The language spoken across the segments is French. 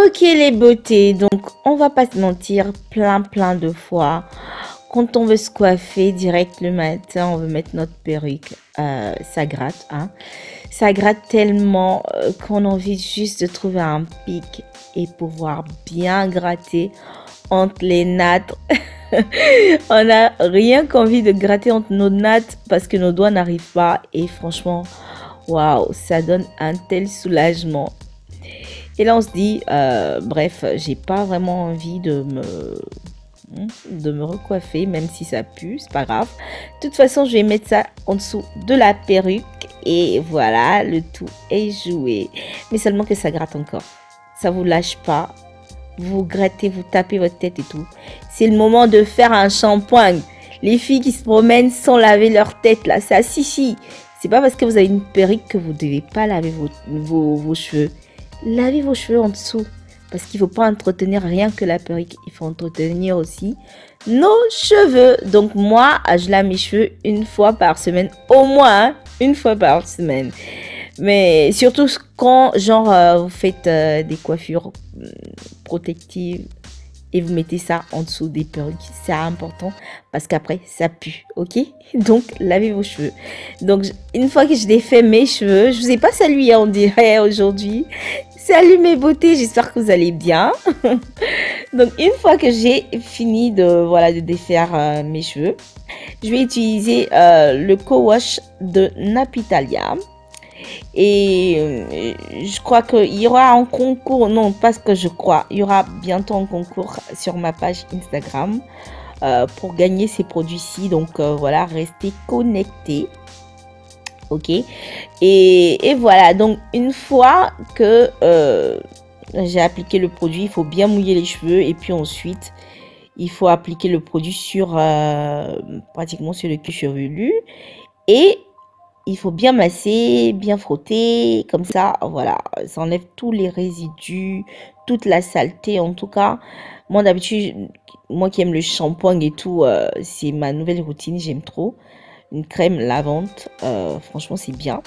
Ok les beautés, donc on va pas se mentir, plein de fois, quand on veut se coiffer direct le matin, on veut mettre notre perruque, ça gratte, hein. Ça gratte tellement qu'on a envie juste de trouver un pic et pouvoir bien gratter entre les nattes. On a rien qu'envie de gratter entre nos nattes parce que nos doigts n'arrivent pas et franchement, waouh, ça donne un tel soulagement. Et là, on se dit, bref, j'ai pas vraiment envie de me recoiffer, même si ça pue, c'est pas grave. De toute façon, je vais mettre ça en dessous de la perruque et voilà, le tout est joué. Mais seulement que ça gratte encore. Ça vous lâche pas. Vous grattez, vous tapez votre tête et tout. C'est le moment de faire un shampoing. Les filles qui se promènent sans laver leur tête, là, ça, si. C'est pas parce que vous avez une perruque que vous devez pas laver vos cheveux. Lavez vos cheveux en dessous. Parce qu'il ne faut pas entretenir rien que la perruque. Il faut entretenir aussi nos cheveux. Donc moi, je lave mes cheveux une fois par semaine. Au moins, hein, une fois par semaine. Mais surtout quand, genre, vous faites des coiffures protectives et vous mettez ça en dessous des perruques. C'est important parce qu'après, ça pue, ok? Donc, lavez vos cheveux. Donc, une fois que je défais mes cheveux, je vous ai pas salué, on dirait, aujourd'hui. Salut mes beautés, j'espère que vous allez bien. Donc, une fois que j'ai fini de défaire mes cheveux, je vais utiliser le co-wash de Napitalia. Et je crois qu'il y aura un concours, non, pas ce que je crois, il y aura bientôt un concours sur ma page Instagram pour gagner ces produits-ci. Donc voilà, restez connectés. Ok. Et voilà, donc une fois que j'ai appliqué le produit, il faut bien mouiller les cheveux et puis ensuite, il faut appliquer le produit sur pratiquement sur le cuir chevelu et il faut bien masser, bien frotter, comme ça, voilà, ça enlève tous les résidus, toute la saleté en tout cas. Moi d'habitude, moi qui aime le shampoing et tout, c'est ma nouvelle routine, j'aime trop. Une crème lavande, franchement c'est bien.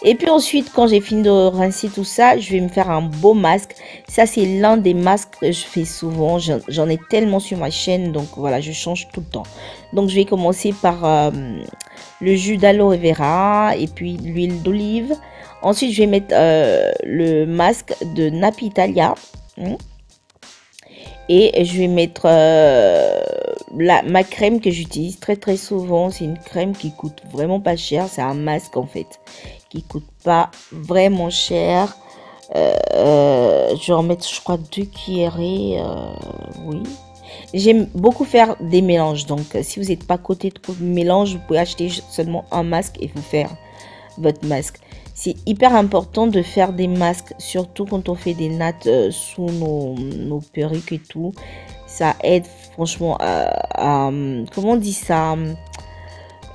Et puis ensuite, quand j'ai fini de rincer tout ça, je vais me faire un beau masque. Ça, c'est l'un des masques que je fais souvent. J'en ai tellement sur ma chaîne, donc voilà, je change tout le temps. Donc, je vais commencer par le jus d'aloe vera et puis l'huile d'olive. Ensuite, je vais mettre le masque de Napitalia. Et je vais mettre ma crème que j'utilise très souvent. C'est une crème qui coûte vraiment pas cher. C'est un masque en fait qui coûte pas vraiment cher. Je vais en mettre, je crois, 2 cuillerées. Oui. J'aime beaucoup faire des mélanges. Donc, si vous n'êtes pas côté de mélange, vous pouvez acheter seulement un masque et vous faire votre masque. C'est hyper important de faire des masques, surtout quand on fait des nattes sous nos perruques et tout. Ça aide franchement comment on dit ça,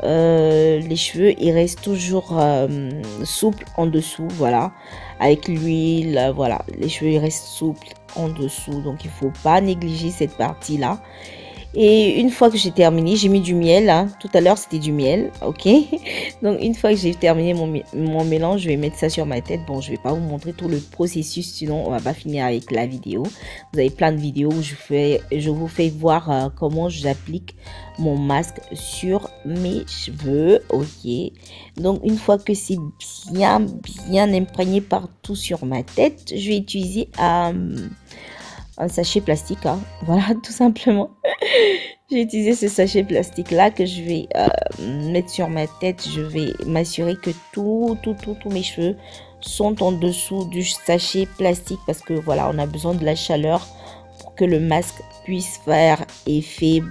les cheveux, ils restent toujours souples en dessous, voilà. Avec l'huile, voilà, les cheveux, ils restent souples en dessous. Donc, il faut pas négliger cette partie-là. Et une fois que j'ai terminé, j'ai mis du miel, hein. Tout à l'heure c'était du miel, ok. Donc une fois que j'ai terminé mon mélange, je vais mettre ça sur ma tête. Bon, je vais pas vous montrer tout le processus, sinon on va pas finir avec la vidéo. Vous avez plein de vidéos où je vous fais voir comment j'applique mon masque sur mes cheveux, ok. Donc une fois que c'est bien imprégné partout sur ma tête, je vais utiliser un sachet plastique, hein. Voilà, tout simplement. J'ai utilisé ce sachet plastique là que je vais mettre sur ma tête. Je vais m'assurer que tous mes cheveux sont en dessous du sachet plastique parce que voilà, on a besoin de la chaleur pour que le masque puisse faire effet.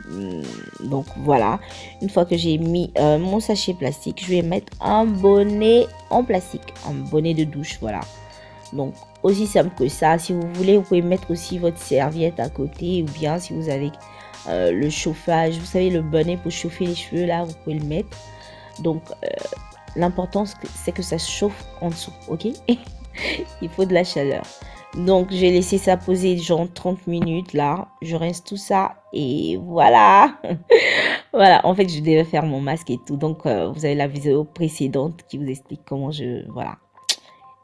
Donc voilà, une fois que j'ai mis mon sachet plastique, je vais mettre un bonnet en plastique, un bonnet de douche, voilà. Donc aussi simple que ça. Si vous voulez, vous pouvez mettre aussi votre serviette à côté, ou bien si vous avez le chauffage, vous savez, le bonnet pour chauffer les cheveux, là vous pouvez le mettre. Donc l'important c'est que ça chauffe en dessous, ok. Il faut de la chaleur. Donc je vais laisser ça poser genre 30 minutes là, je rince tout ça et voilà. Voilà, en fait je devais faire mon masque et tout. Donc vous avez la vidéo précédente qui vous explique comment voilà,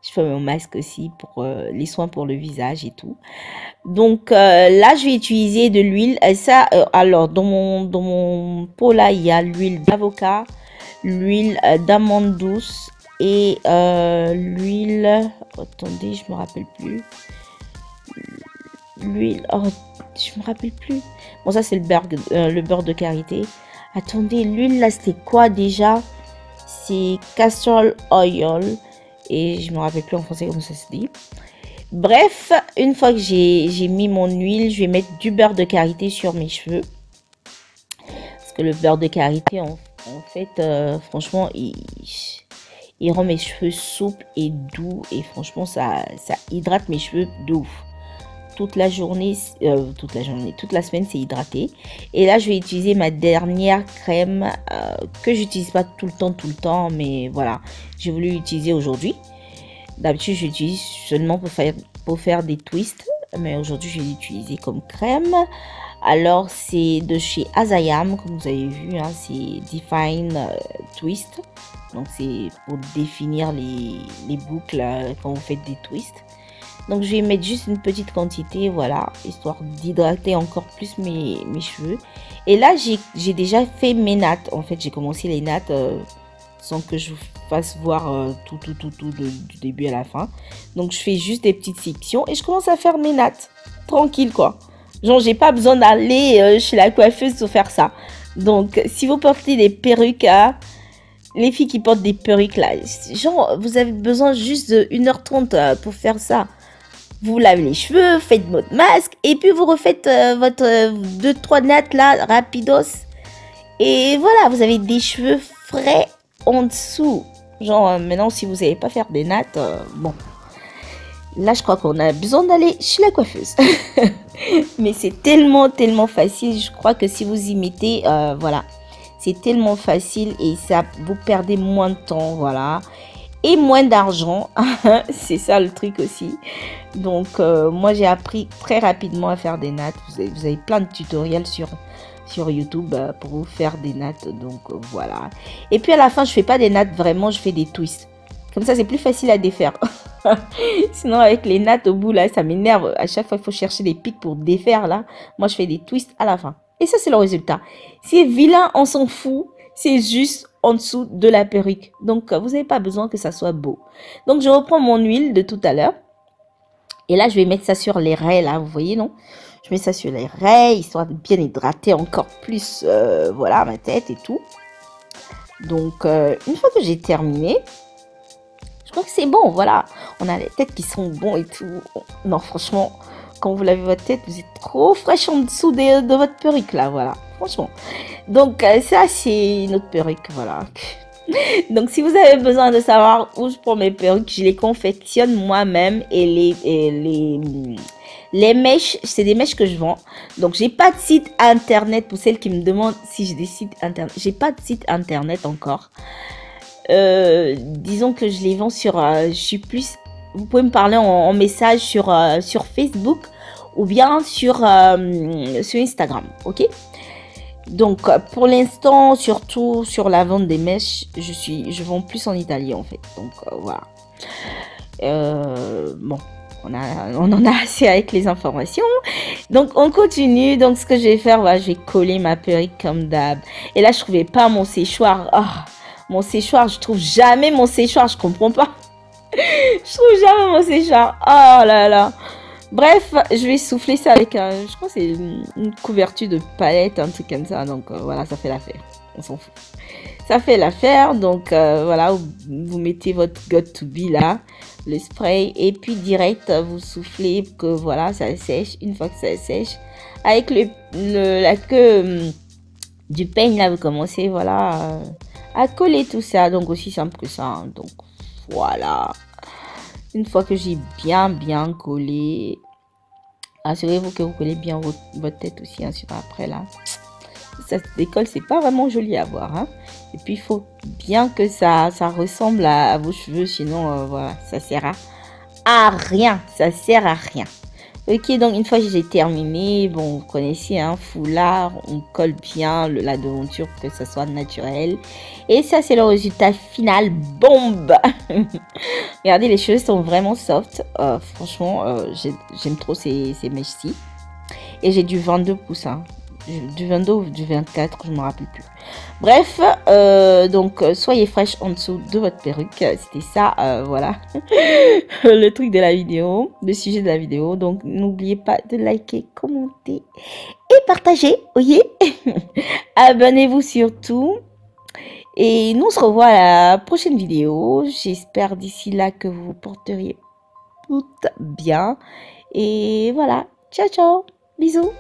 Je fais mon masque aussi pour les soins pour le visage et tout. Donc là, je vais utiliser de l'huile. Ça, alors, dans mon pot là, il y a l'huile d'avocat, l'huile d'amande douce et l'huile... Attendez, je me rappelle plus. L'huile... Oh, je me rappelle plus. Bon, ça, c'est le beurre de karité. Attendez, l'huile là, c'était quoi déjà? C'est castor oil. Et je me rappelle plus en français comment ça se dit. Bref, une fois que j'ai mis mon huile, je vais mettre du beurre de karité sur mes cheveux. Parce que le beurre de karité, en fait, franchement, il rend mes cheveux souples et doux. Et franchement, ça hydrate mes cheveux de ouf. Toute la semaine, c'est hydraté. Et là, je vais utiliser ma dernière crème que j'utilise pas tout le temps, mais voilà, j'ai voulu l'utiliser aujourd'hui. D'habitude, j'utilise seulement pour faire des twists, mais aujourd'hui, je vais l'utiliser comme crème. Alors, c'est de chez Azayam, comme vous avez vu, hein, c'est Define Twist. Donc, c'est pour définir les boucles quand vous faites des twists. Donc, je vais mettre juste une petite quantité, voilà, histoire d'hydrater encore plus mes cheveux. Et là, j'ai déjà fait mes nattes. En fait, j'ai commencé les nattes sans que je vous fasse voir tout du début à la fin. Donc, je fais juste des petites sections et je commence à faire mes nattes. Tranquille, quoi. Genre, j'ai pas besoin d'aller chez la coiffeuse pour faire ça. Donc, si vous portez des perruques, les filles qui portent des perruques, là, genre, vous avez besoin juste de 1h30 pour faire ça. Vous lavez les cheveux, faites votre masque et puis vous refaites votre 2-3 nattes là, rapidos. Et voilà, vous avez des cheveux frais en dessous. Genre, maintenant, si vous savez pas faire des nattes, bon. Là, je crois qu'on a besoin d'aller chez la coiffeuse. Mais c'est tellement facile. Je crois que si vous y mettez, voilà. C'est tellement facile et ça, vous perdez moins de temps, voilà. Et moins d'argent. C'est ça le truc aussi. Donc, moi, j'ai appris très rapidement à faire des nattes. Vous avez plein de tutoriels sur YouTube pour vous faire des nattes. Donc, voilà. Et puis, à la fin, je fais pas des nattes vraiment. Je fais des twists. Comme ça, c'est plus facile à défaire. Sinon, avec les nattes au bout, là, ça m'énerve. À chaque fois, il faut chercher des pics pour défaire, là. Moi, je fais des twists à la fin. Et ça, c'est le résultat. C'est vilain, on s'en fout. C'est juste en dessous de la perruque. Donc, vous n'avez pas besoin que ça soit beau. Donc, je reprends mon huile de tout à l'heure. Et là, je vais mettre ça sur les raies, là. Vous voyez, non? Je mets ça sur les raies, histoire de bien hydrater encore plus, voilà, ma tête et tout. Donc, une fois que j'ai terminé, je crois que c'est bon, voilà. On a les têtes qui sont bons et tout. Non, franchement, quand vous lavez votre tête, vous êtes trop fraîche en dessous de votre perruque, là, voilà. Franchement. Donc, ça, c'est notre perruque, voilà. Donc, si vous avez besoin de savoir où je prends mes perruques, je les confectionne moi-même. Et les mèches, c'est des mèches que je vends. Donc, j'ai pas de site internet pour celles qui me demandent si j'ai des sites internet. J'ai pas de site internet encore. Disons que je les vends sur... je suis plus... Vous pouvez me parler en message sur Facebook ou bien sur Instagram, ok? Donc, pour l'instant, surtout sur la vente des mèches, je vends plus en Italie, en fait. Donc, voilà. Bon, on en a assez avec les informations. Donc, on continue. Donc, ce que je vais faire, voilà, je vais coller ma perruque comme d'hab. Et là, je trouvais pas mon séchoir. Oh, mon séchoir, je trouve jamais mon séchoir. Je comprends pas. Je trouve jamais mon séchoir. Oh là là. Bref, je vais souffler ça avec je crois que c'est une couverture de palette, un truc comme ça. Donc voilà, ça fait l'affaire. On s'en fout. Ça fait l'affaire. Donc voilà, vous mettez votre got to be là, le spray. Et puis direct, vous soufflez que voilà, ça sèche. Une fois que ça sèche, avec la queue du peigne là, vous commencez voilà à coller tout ça. Donc aussi simple que ça. Hein. Donc voilà. Une fois que j'ai bien collé, assurez-vous que vous collez bien votre tête aussi, hein, après là. Ça se décolle, c'est pas vraiment joli à voir. Hein. Et puis il faut bien que ça ressemble à vos cheveux, sinon voilà, ça sert à rien. Ça sert à rien. Ok, donc une fois que j'ai terminé, bon, vous connaissez, un foulard, on colle bien la devanture pour que ça soit naturel. Et ça, c'est le résultat final. Bombe! Regardez, les cheveux sont vraiment soft. Franchement, j'aime trop ces mèches-ci. Et j'ai du 22 pouces, hein. Du 22 ou du 24, je ne me rappelle plus. Bref, donc soyez fraîche en dessous de votre perruque. C'était ça, voilà, le truc de la vidéo, le sujet de la vidéo. Donc n'oubliez pas de liker, commenter et partager. Oui. Abonnez-vous surtout. Et nous on se revoit à la prochaine vidéo. J'espère d'ici là que vous vous porteriez toutes bien. Et voilà, ciao ciao, bisous.